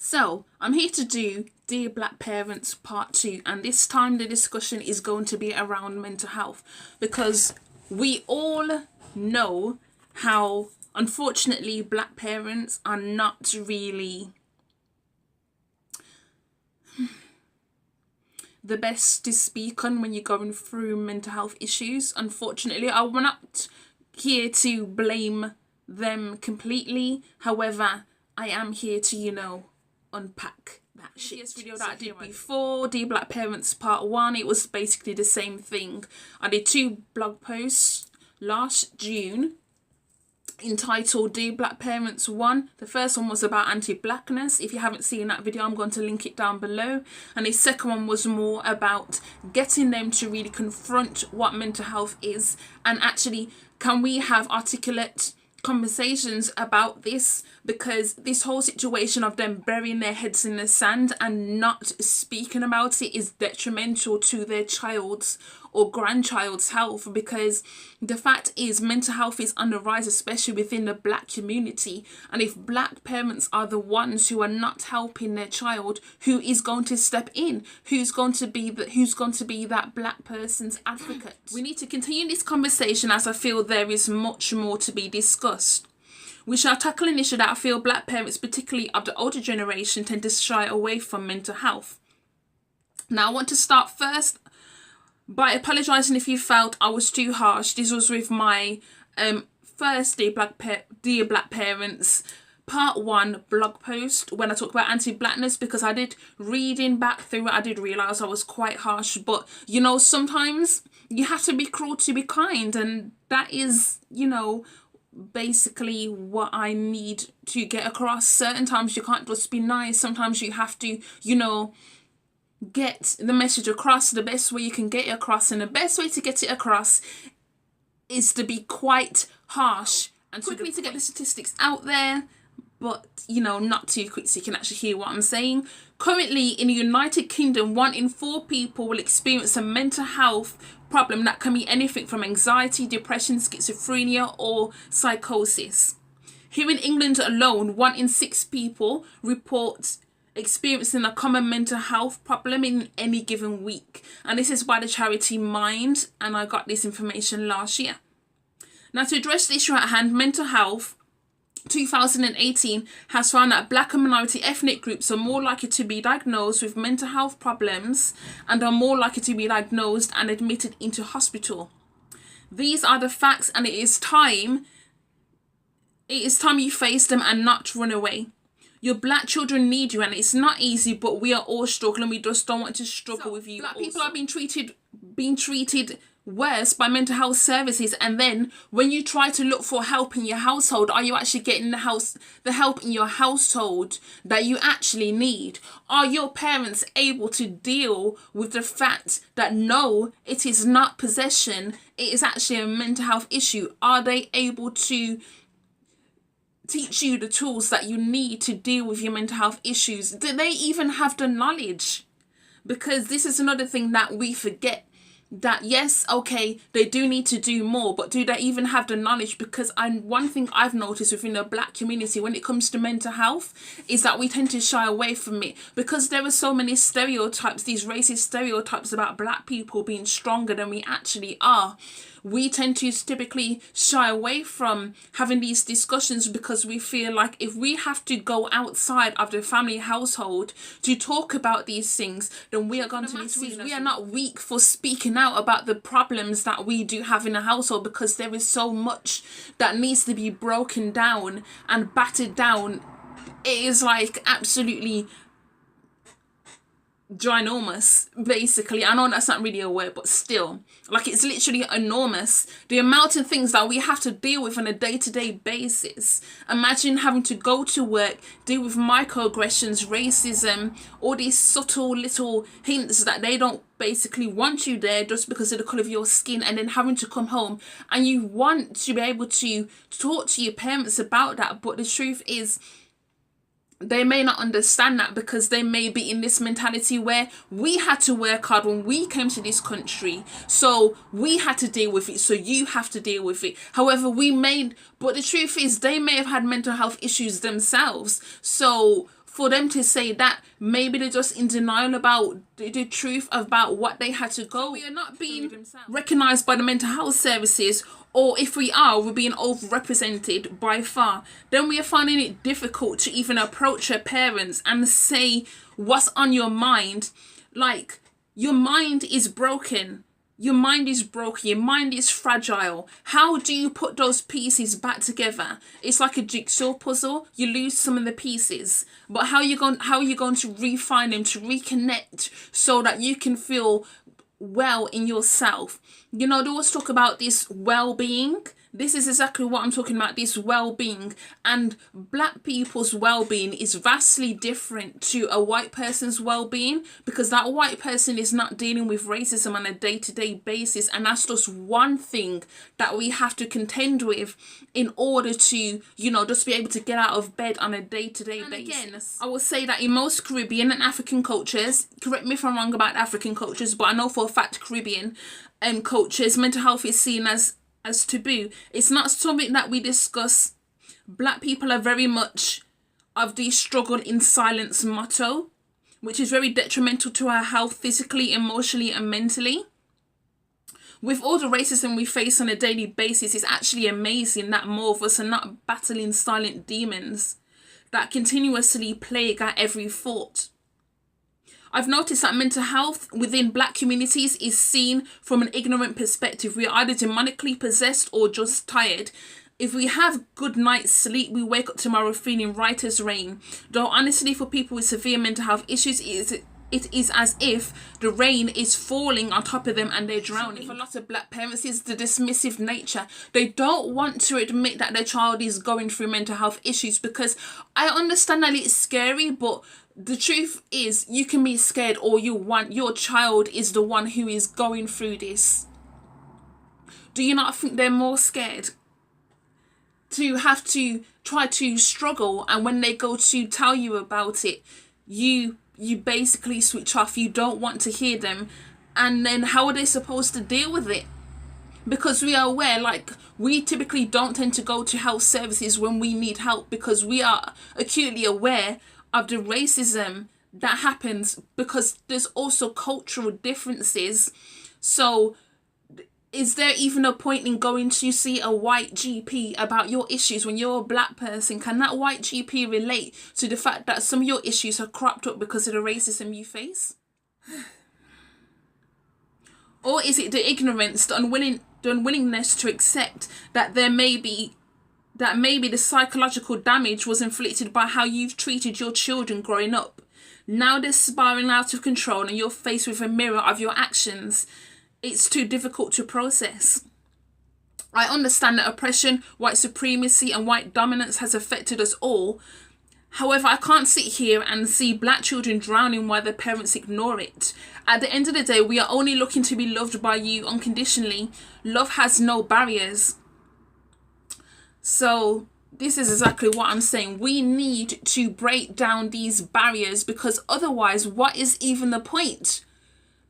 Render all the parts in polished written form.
So, I'm here to do Dear Black Parents Part 2, and this time the discussion is going to be around mental health because we all know how, unfortunately, black parents are not really the best to speak on when you're going through mental health issues. Unfortunately, I'm not here to blame them completely. However, I am here to, unpack that shit. This video that I did before, Dear Black Parents Part 1, it was basically the same thing. I did 2 blog posts last June entitled Dear Black Parents 1. The first one was about anti-blackness. If you haven't seen that video, I'm going to link it down below. And the second one was more about getting them to really confront what mental health is, and actually, can we have articulate conversations about this, because this whole situation of them burying their heads in the sand and not speaking about it is detrimental to their child's or grandchild's health, because the fact is mental health is on the rise, especially within the black community. And if black parents are the ones who are not helping their child, who is going to step in? Who's going to be that black person's advocate? We need to continue this conversation, as I feel there is much more to be discussed. We shall tackle an issue that I feel black parents, particularly of the older generation, tend to shy away from mental health. Now, I want to start first by apologising if you felt I was too harsh. This was with my first Dear Black Parents Part 1 blog post when I talk about anti-blackness, because I did, reading back through it, I did realise I was quite harsh. But, sometimes you have to be cruel to be kind, and that is, basically what I need to get across. Certain times you can't just be nice. Sometimes you have to, get the message across the best way you can get it across, and the best way to get it across is to be quite harsh and quickly to get the statistics out there, but not too quick so you can actually hear what I'm saying. Currently in the United Kingdom, 1 in 4 people will experience a mental health problem that can be anything from anxiety, depression, schizophrenia, or psychosis. Here in England alone, 1 in 6 people report experiencing a common mental health problem in any given week. And this is by the charity Mind, and I got this information last year. Now, to address the issue at hand, mental health, 2018 has found that black and minority ethnic groups are more likely to be diagnosed with mental health problems and are more likely to be diagnosed and admitted into hospital. These are the facts, and it is time you face them and not run away. Your black children need you, and it's not easy, but we are all struggling. We just don't want to struggle with you. Black people are being treated worse by mental health services, and then when you try to look for help in your household, are you actually getting the help in your household that you actually need? Are your parents able to deal with the fact that no, it is not possession, it is actually a mental health issue? Are they able to teach you the tools that you need to deal with your mental health issues? Do they even have the knowledge? Because this is another thing that we forget, that yes, okay, they do need to do more, but do they even have the knowledge? Because one thing I've noticed within the black community when it comes to mental health is that we tend to shy away from it, because there are so many stereotypes, these racist stereotypes about black people being stronger than we actually are. We tend to typically shy away from having these discussions because we feel like if we have to go outside of the family household to talk about these things, then we are going to be seen. We are not weak for speaking out about the problems that we do have in the household, because there is so much that needs to be broken down and battered down. It is like absolutely ginormous, basically. I know that's not really a word, but still, like, it's literally enormous, the amount of things that we have to deal with on a day-to-day basis. Imagine having to go to work, deal with microaggressions, racism, all these subtle little hints that they don't basically want you there just because of the colour of your skin, and then having to come home and you want to be able to talk to your parents about that, but the truth is they may not understand that, because they may be in this mentality where we had to work hard when we came to this country, so we had to deal with it, so you have to deal with it. However, but the truth is they may have had mental health issues themselves, so for them to say that, maybe they're just in denial about the truth about what they had to go. We are not being recognised by the mental health services, or if we are, we're being overrepresented by far. Then we are finding it difficult to even approach our parents and say what's on your mind. Like, your mind is broken. Your mind is broken. Your mind is fragile. How do you put those pieces back together? It's like a jigsaw puzzle. You lose some of the pieces, but how are you going to refine them, to reconnect, so that you can feel well in yourself? You know, they always talk about this well-being. This is exactly what I'm talking about, this well-being. And black people's well-being is vastly different to a white person's well-being, because that white person is not dealing with racism on a day-to-day basis. And that's just one thing that we have to contend with in order to, you know, just be able to get out of bed on a day-to-day basis. Again, I will say that in most Caribbean and African cultures, correct me if I'm wrong about African cultures, but I know for a fact Caribbean cultures, mental health is seen as taboo. It's not something that we discuss. Black people are very much of the struggle in silence motto, which is very detrimental to our health physically, emotionally and mentally. With all the racism we face on a daily basis, it's actually amazing that more of us are not battling silent demons that continuously plague our every thought. I've noticed that mental health within black communities is seen from an ignorant perspective. We are either demonically possessed or just tired. If we have good night's sleep, we wake up tomorrow feeling right as rain. Though honestly, for people with severe mental health issues, it is as if the rain is falling on top of them and they're drowning. For a lot of black parents, it's the dismissive nature. They don't want to admit that their child is going through mental health issues, because I understand that it's scary, but the truth is, you can be scared all you want. Your child is the one who is going through this. Do you not think they're more scared to have to try to struggle, and when they go to tell you about it, you basically switch off, you don't want to hear them, and then how are they supposed to deal with it? Because we are aware, like, we typically don't tend to go to health services when we need help, because we are acutely aware of the racism that happens, because there's also cultural differences. So is there even a point in going to see a white GP about your issues when you're a black person? Can that white GP relate to the fact that some of your issues are cropped up because of the racism you face? Or is it the ignorance, the unwillingness to accept that maybe the psychological damage was inflicted by how you've treated your children growing up? Now they're spiraling out of control and you're faced with a mirror of your actions. It's too difficult to process. I understand that oppression, white supremacy and white dominance has affected us all. However, I can't sit here and see black children drowning while their parents ignore it. At the end of the day, we are only looking to be loved by you unconditionally. Love has no barriers. So this is exactly what I'm saying. We need to break down these barriers, because otherwise, what is even the point?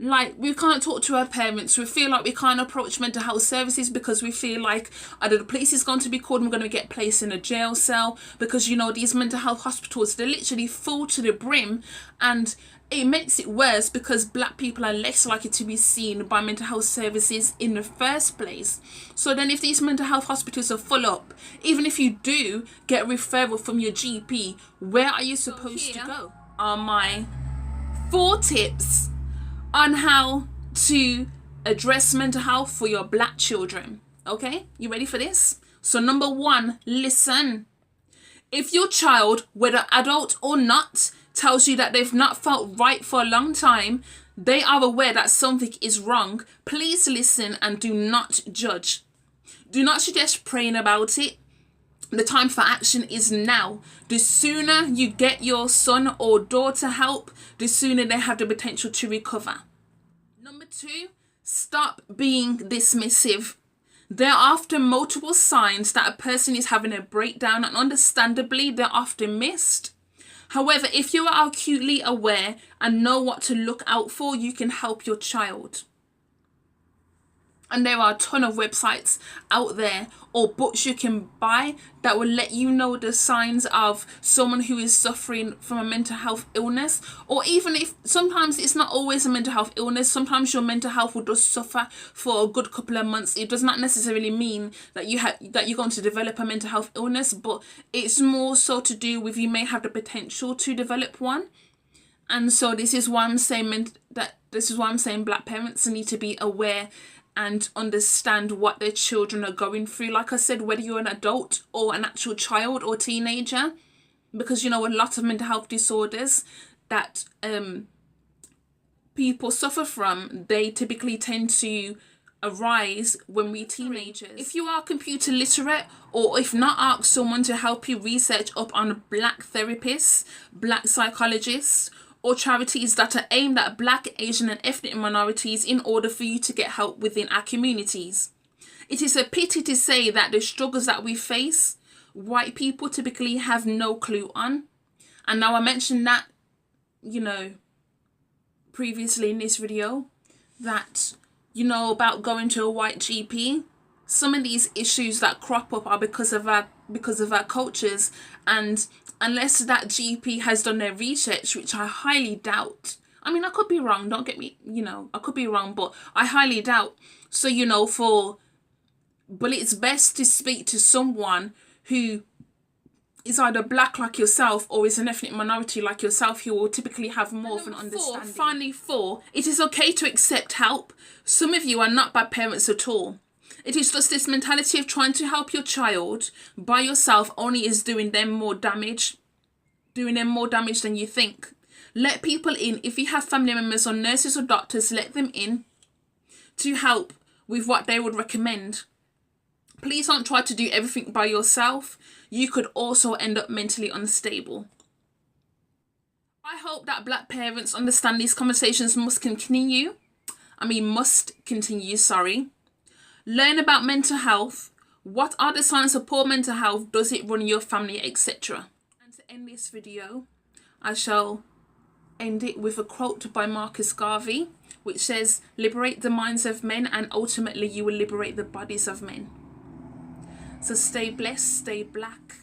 Like, we can't talk to our parents. We feel like we can't approach mental health services because we feel like either the police is going to be called and we're going to get placed in a jail cell, because, you know, these mental health hospitals, they're literally full to the brim, and it makes it worse because black people are less likely to be seen by mental health services in the first place. So then if these mental health hospitals are full up, even if you do get a referral from your GP, where are you supposed to go? Are my 4 tips on how to address mental health for your black children. Okay, you ready for this? So number 1, listen. If your child, whether adult or not, tells you that they've not felt right for a long time, they are aware that something is wrong, please listen and do not judge. Do not suggest praying about it. The time for action is now. The sooner you get your son or daughter help, the sooner they have the potential to recover. Number 2, stop being dismissive. There are often multiple signs that a person is having a breakdown, and understandably, they're often missed. However, if you are acutely aware and know what to look out for, you can help your child. And there are a ton of websites out there or books you can buy that will let you know the signs of someone who is suffering from a mental health illness. Or even if sometimes it's not always a mental health illness, sometimes your mental health will just suffer for a good couple of months. It does not necessarily mean that you're going to develop a mental health illness, but it's more so to do with you may have the potential to develop one. And so this is why I'm saying Black parents need to be aware and understand what their children are going through. Like I said, whether you're an adult or an actual child or teenager, because a lot of mental health disorders that people suffer from, they typically tend to arise when we're teenagers. If you are computer literate, or if not, ask someone to help you research up on Black therapists, Black psychologists, or charities that are aimed at Black, Asian and ethnic minorities in order for you to get help within our communities. It is a pity to say that the struggles that we face, white people typically have no clue on. And now I mentioned that, previously in this video, that, about going to a white GP. Some of these issues that crop up are because of our cultures, and unless that GP has done their research, which I highly doubt. I mean, I could be wrong, don't get me, I could be wrong, but I highly doubt. So, but it's best to speak to someone who is either Black like yourself or is an ethnic minority like yourself, who will typically have more of an understanding. Finally, 4, it is okay to accept help. Some of you are not bad parents at all. It is just this mentality of trying to help your child by yourself only is doing them more damage than you think. Let people in. If you have family members or nurses or doctors, let them in to help with what they would recommend. Please don't try to do everything by yourself. You could also end up mentally unstable. I hope that Black parents understand these conversations must continue. Learn about mental health. What are the signs of poor mental health? Does it run in your family, etc.? And to end this video, I shall end it with a quote by Marcus Garvey, which says, "Liberate the minds of men and ultimately you will liberate the bodies of men." So stay blessed, stay Black.